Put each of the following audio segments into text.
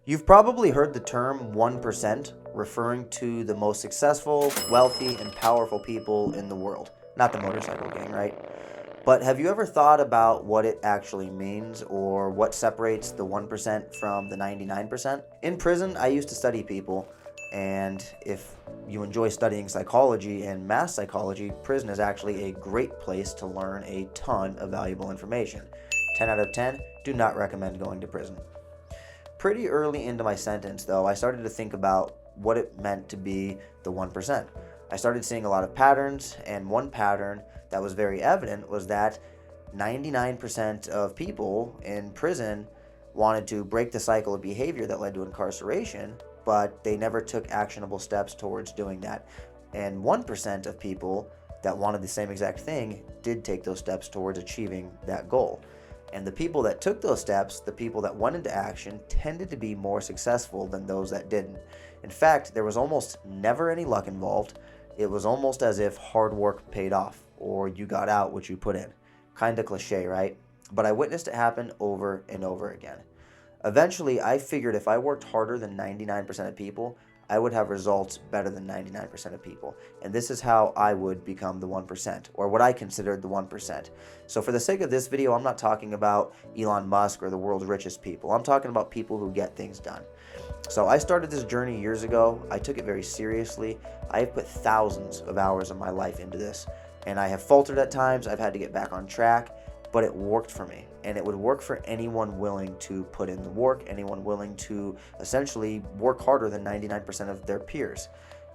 You've probably heard the term 1%, referring to the most successful, wealthy, and powerful people in the world. Not the motorcycle gang, right? But have you ever thought about what it actually means or what separates the 1% from the 99%? In prison, I used to study people, and if you enjoy studying psychology and mass psychology, prison is actually a great place to learn a ton of valuable information. 10 out of 10, do not recommend going to prison. Pretty early into my sentence, though, I started to think about what it meant to be the 1%. I started seeing a lot of patterns, and one pattern that was very evident was that 99% of people in prison wanted to break the cycle of behavior that led to incarceration, but they never took actionable steps towards doing that. And 1% of people that wanted the same exact thing did take those steps towards achieving that goal. And the people that took those steps, the people that went into action, tended to be more successful than those that didn't. In fact, there was almost never any luck involved. It was almost as if hard work paid off, or you got out what you put in. Kinda cliche, right? But I witnessed it happen over and over again. Eventually, I figured if I worked harder than 99% of people, I would have results better than 99% of people. And this is how I would become the 1%, or what I considered the 1%. So for the sake of this video, I'm not talking about Elon Musk or the world's richest people. I'm talking about people who get things done. So I started this journey years ago. I took it very seriously. I have put thousands of hours of my life into this, and I have faltered at times. I've had to get back on track, but it worked for me, and it would work for anyone willing to put in the work, anyone willing to essentially work harder than 99% of their peers.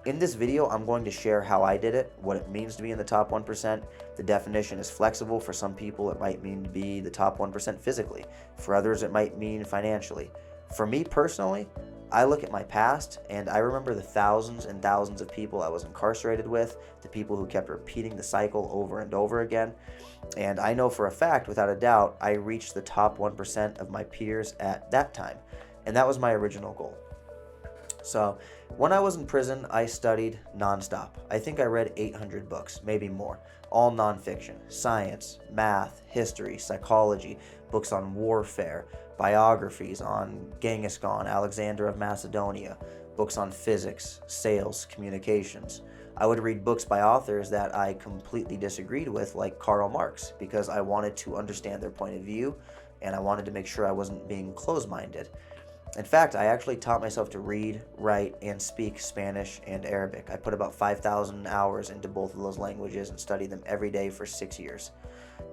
In this video, I'm going to share how I did it, what it means to be in the top 1%. The definition is flexible. For some people, it might mean to be the top 1% physically. For others, it might mean financially. For me personally, I look at my past, and I remember the thousands and thousands of people I was incarcerated with, the people who kept repeating the cycle over and over again. And I know for a fact, without a doubt, I reached the top 1% of my peers at that time. And that was my original goal. So when I was in prison, I studied nonstop. I think I read 800 books, maybe more, all nonfiction, science, math, history, psychology, books on warfare, biographies on Genghis Khan, Alexander of Macedonia, books on physics, sales, communications. I would read books by authors that I completely disagreed with, like Karl Marx, because I wanted to understand their point of view, and I wanted to make sure I wasn't being closed-minded. In fact, I actually taught myself to read, write, and speak Spanish and Arabic. I put about 5,000 hours into both of those languages and studied them every day for 6 years.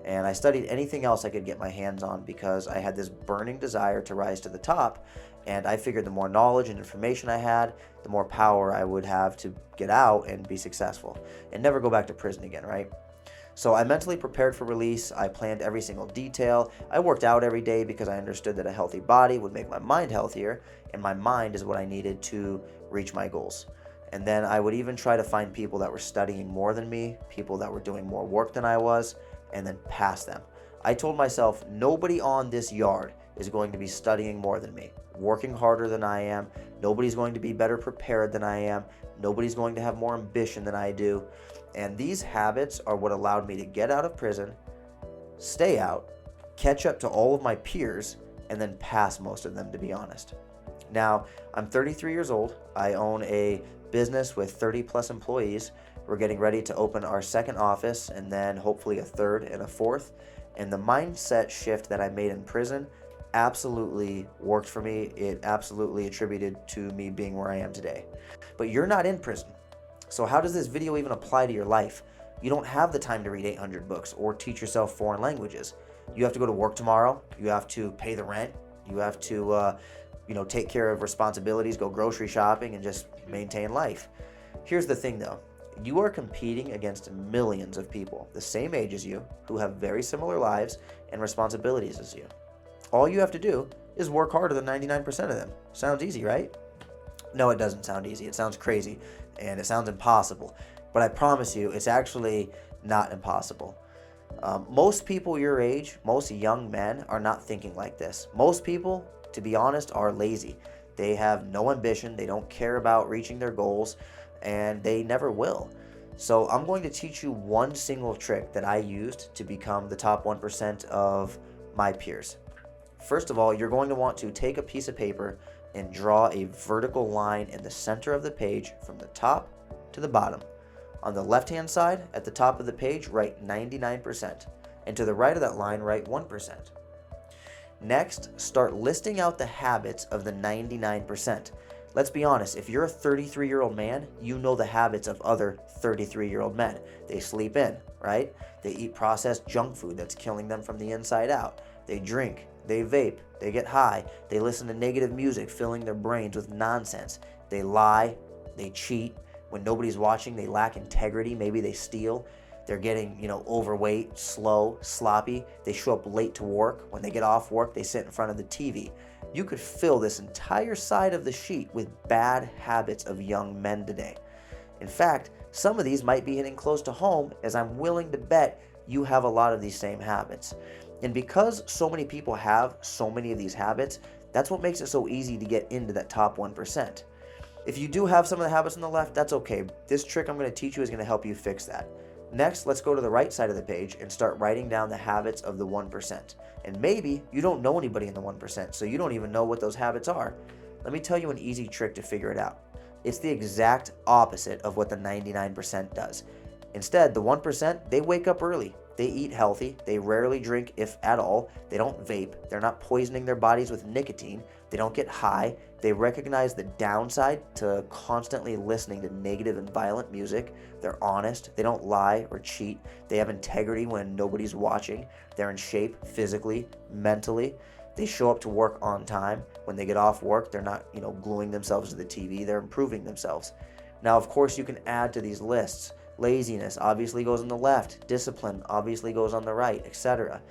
And I studied anything else I could get my hands on because I had this burning desire to rise to the top, and I figured the more knowledge and information I had, the more power I would have to get out and be successful and never go back to prison again, right? So I mentally prepared for release. I planned every single detail. I worked out every day because I understood that a healthy body would make my mind healthier, and my mind is what I needed to reach my goals. And then I would even try to find people that were studying more than me, people that were doing more work than I was, and then pass them. I told myself, nobody on this yard is going to be studying more than me, working harder than I am. Nobody's going to be better prepared than I am. Nobody's going to have more ambition than I do. And these habits are what allowed me to get out of prison, stay out, catch up to all of my peers, and then pass most of them, to be honest. Now, I'm 33 years old. I own a business with 30 plus employees. We're getting ready to open our second office and then hopefully a third and a fourth. And the mindset shift that I made in prison absolutely worked for me. It absolutely attributed to me being where I am today. But you're not in prison. So how does this video even apply to your life? You don't have the time to read 800 books or teach yourself foreign languages. You have to go to work tomorrow. You have to pay the rent. You have to take care of responsibilities, go grocery shopping, and just maintain life. Here's the thing though. You are competing against millions of people the same age as you who have very similar lives and responsibilities as you. All you have to do is work harder than 99% of them. Sounds easy, right? No, it doesn't sound easy. It sounds crazy and it sounds impossible. But I promise you, it's actually not impossible. Most people your age, most young men are not thinking like this. Most people, to be honest, are lazy. They have no ambition. They don't care about reaching their goals, and they never will. So I'm going to teach you one single trick that I used to become the top 1% of my peers. First of all, you're going to want to take a piece of paper, and draw a vertical line in the center of the page from the top to the bottom. On the left-hand side, at the top of the page, write 99%, and to the right of that line, write 1%. Next, start listing out the habits of the 99%. Let's be honest, if you're a 33-year-old man, you know the habits of other 33-year-old men. They sleep in, right? They eat processed junk food that's killing them from the inside out. They drink, they vape, they get high, they listen to negative music, filling their brains with nonsense. They lie, they cheat. When nobody's watching, they lack integrity. Maybe they steal. They're getting, overweight, slow, sloppy. They show up late to work. When they get off work, they sit in front of the TV. You could fill this entire side of the sheet with bad habits of young men today. In fact, some of these might be hitting close to home, as I'm willing to bet you have a lot of these same habits. And because so many people have so many of these habits, that's what makes it so easy to get into that top 1%. If you do have some of the habits on the left, that's okay. This trick I'm going to teach you is going to help you fix that. Next, let's go to the right side of the page and start writing down the habits of the 1%. And maybe you don't know anybody in the 1%, so you don't even know what those habits are. Let me tell you an easy trick to figure it out. It's the exact opposite of what the 99% does. Instead, the 1%, they wake up early. They eat healthy. They rarely drink, if at all. They don't vape. They're not poisoning their bodies with nicotine. They don't get high. They recognize the downside to constantly listening to negative and violent music. They're honest. They don't lie or cheat. They have integrity when nobody's watching. They're in shape physically, mentally. They show up to work on time. When they get off work, they're not, gluing themselves to the TV. They're improving themselves. Now, of course, you can add to these lists. Laziness obviously goes on the left. Discipline obviously goes on the right, etc.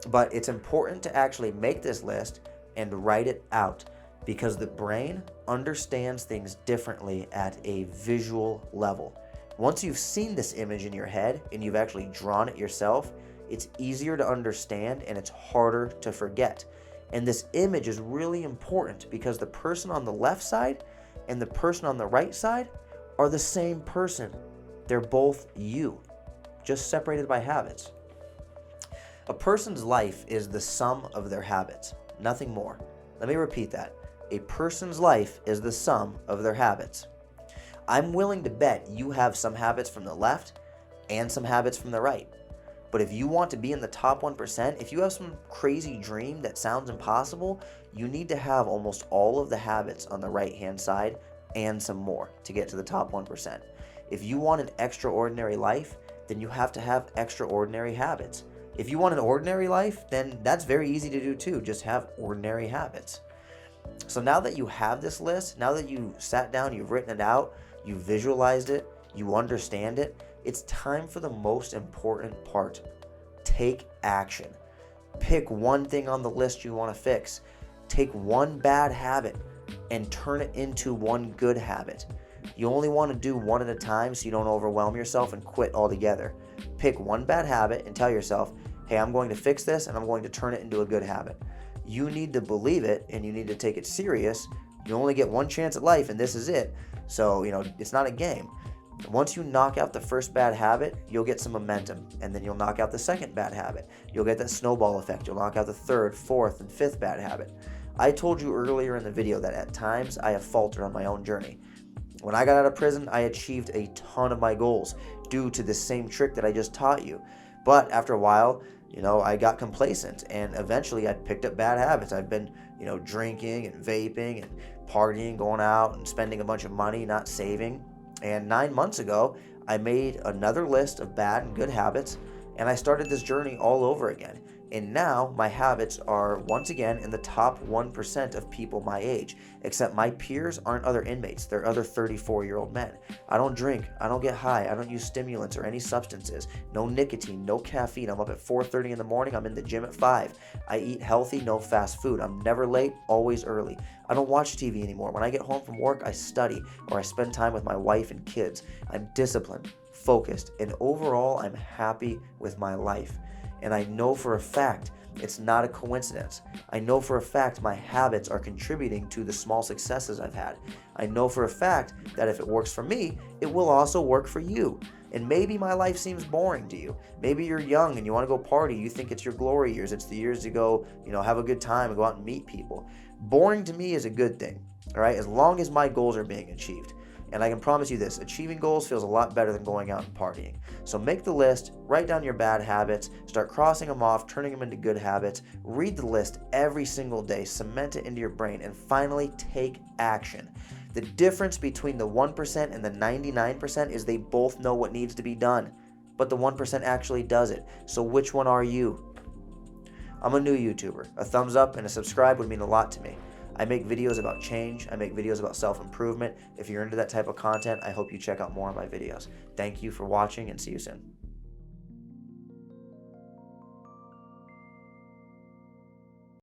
But it's important to actually make this list and write it out, because the brain understands things differently at a visual level. Once you've seen this image in your head and you've actually drawn it yourself, it's easier to understand and it's harder to forget. And this image is really important because the person on the left side and the person on the right side are the same person. They're both you, just separated by habits. A person's life is the sum of their habits, nothing more. Let me repeat that. A person's life is the sum of their habits. I'm willing to bet you have some habits from the left and some habits from the right. But if you want to be in the top 1%, if you have some crazy dream that sounds impossible, you need to have almost all of the habits on the right-hand side and some more to get to the top 1%. If you want an extraordinary life, then you have to have extraordinary habits. If you want an ordinary life, then that's very easy to do too. Just have ordinary habits. So now that you have this list, now that you sat down, you've written it out, you visualized it, you understand it, it's time for the most important part. Take action. Pick one thing on the list you want to fix. Take one bad habit and turn it into one good habit. You only want to do one at a time so you don't overwhelm yourself and quit altogether. Pick one bad habit and tell yourself, hey, I'm going to fix this and I'm going to turn it into a good habit. You need to believe it and you need to take it serious. You only get one chance at life and this is it. So, it's not a game. Once you knock out the first bad habit, you'll get some momentum, and then you'll knock out the second bad habit. You'll get that snowball effect. You'll knock out the third, fourth, and fifth bad habit. I told you earlier in the video that at times I have faltered on my own journey. When I got out of prison, I achieved a ton of my goals due to this same trick that I just taught you. But after a while, I got complacent, and eventually I picked up bad habits. I've been, drinking and vaping and partying, going out and spending a bunch of money, not saving. And 9 months ago, I made another list of bad and good habits, and I started this journey all over again. And now my habits are once again in the top 1% of people my age, except my peers aren't other inmates. They're other 34-year-old men. I don't drink. I don't get high. I don't use stimulants or any substances. No nicotine, no caffeine. I'm up at 4:30 in the morning. I'm in the gym at 5. I eat healthy, no fast food. I'm never late, always early. I don't watch TV anymore. When I get home from work, I study or I spend time with my wife and kids. I'm disciplined, focused, and overall, I'm happy with my life. And I know for a fact it's not a coincidence. I know for a fact my habits are contributing to the small successes I've had. I know for a fact that if it works for me, it will also work for you. And maybe my life seems boring to you. Maybe you're young and you want to go party. You think it's your glory years. It's the years to go, have a good time and go out and meet people. Boring to me is a good thing, all right, as long as my goals are being achieved. And I can promise you this, achieving goals feels a lot better than going out and partying. So make the list, write down your bad habits, start crossing them off, turning them into good habits, read the list every single day, cement it into your brain, and finally take action. The difference between the 1% and the 99% is they both know what needs to be done, but the 1% actually does it. So which one are you? I'm a new YouTuber. A thumbs up and a subscribe would mean a lot to me. I make videos about change. I make videos about self-improvement. If you're into that type of content, I hope you check out more of my videos. Thank you for watching and see you soon.